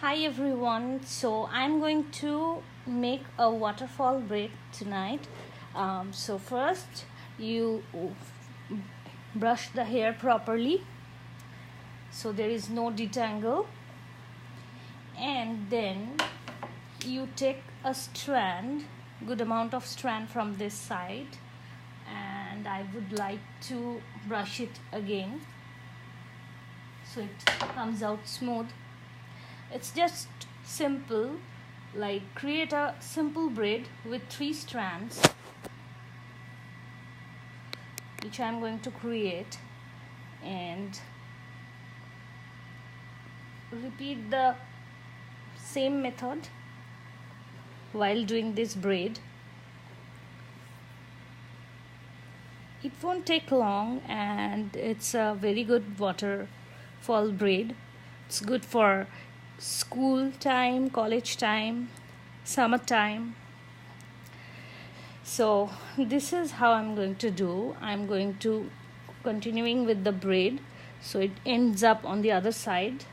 Hi everyone, so I'm going to make a waterfall braid tonight. So first you brush the hair properly so there is no detangle, and then you take a strand, good amount of strand from this side, and I would like to brush it again so it comes out smooth. It's just simple, like create a simple braid with 3 strands, which I'm going to create, and repeat the same method while doing this braid. It won't take long, and it's a very good waterfall braid. It's good for school time, college time, summer time. So this is how I'm going to do. I'm going to continuing with the braid so it ends up on the other side.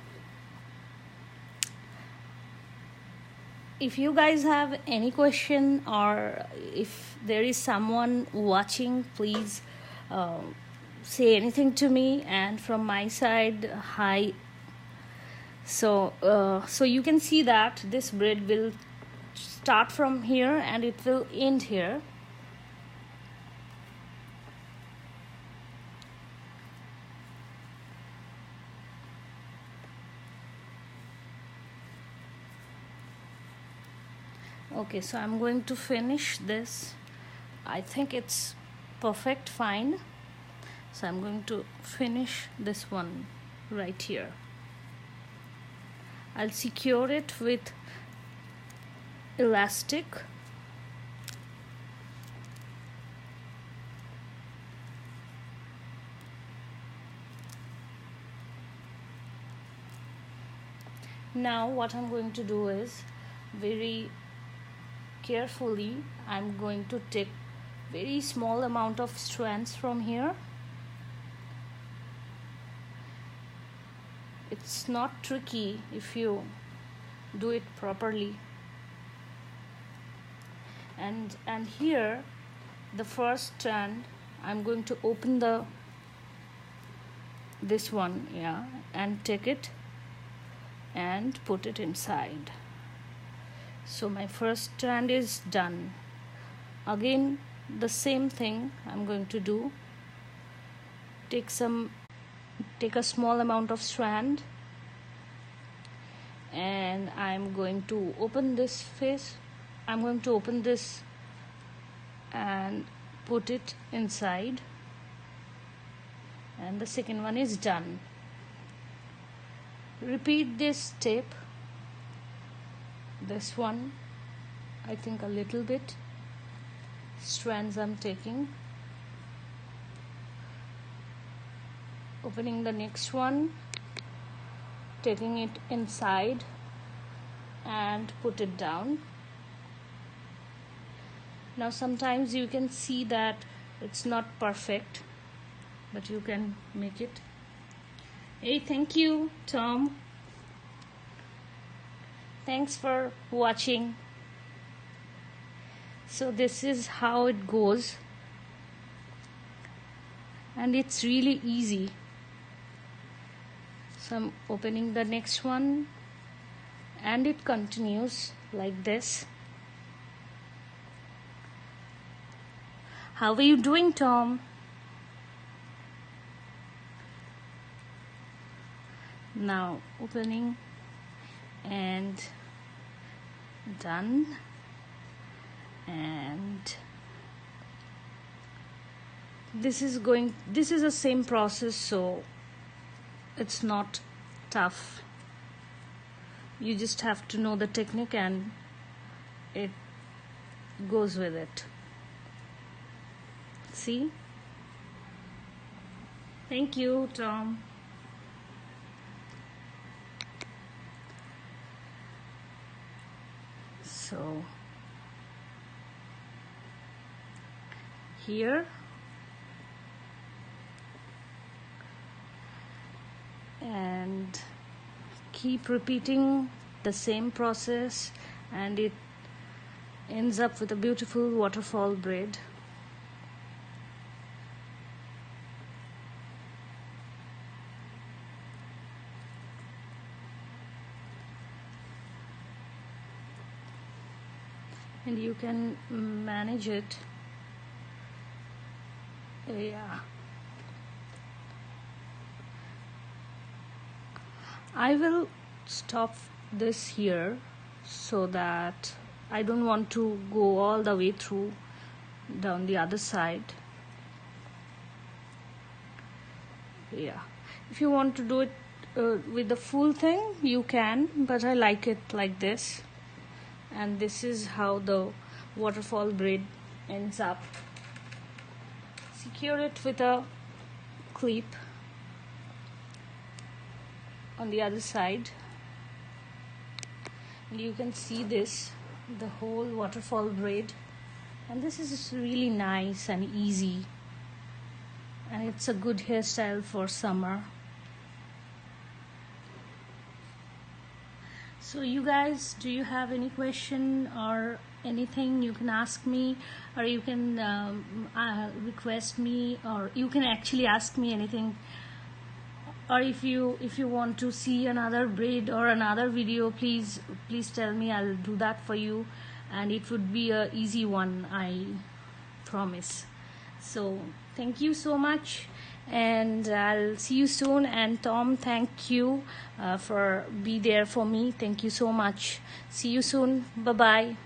If you guys have any question, or if there is someone watching, please say anything to me, and from my side, hi. So you can see that this braid will start from here and it will end here. Okay, so I'm going to finish this. I think it's perfect, fine. So I'm going to finish this one right here. I'll secure it with elastic. Now what I'm going to do is, very carefully, I'm going to take very small amount of strands from here. It's not tricky if you do it properly. And here, the first strand, I'm going to open this one, and take it and put it inside. So my first strand is done. Again, the same thing I'm going to do. Take a small amount of strand, and I'm going to open this face. I'm going to open this and put it inside, and the second one is done. Repeat this step. This one, I think a little bit strands I'm taking, opening the next one, taking it inside and put it down. Now sometimes you can see that it's not perfect, but you can make it. Hey, thank you, Tom. Thanks for watching. So this is how it goes, and it's really easy. So I'm opening the next one, and it continues like this. How are you doing, Tom? Now opening and done, and this is the same process, so it's not tough. You just have to know the technique and it goes with it. See? Thank you, Tom. So here, and keep repeating the same process, and it ends up with a beautiful waterfall braid. And you can manage it. Yeah, I will stop this here so that I don't want to go all the way through down the other side. Yeah, if you want to do it with the full thing, you can, but I like it like this. And this is how the waterfall braid ends up. Secure it with a clip on the other side, and you can see this, the whole waterfall braid. And this is really nice and easy, and it's a good hairstyle for summer. So you guys, do you have any question or anything? You can ask me, or you can request me, or you can actually ask me anything. Or if you want to see another braid or another video, please tell me. I'll do that for you, and it would be a easy one, I promise. So thank you so much, and I'll see you soon. And Tom, thank you for be there for me. Thank you so much. See you soon. Bye bye.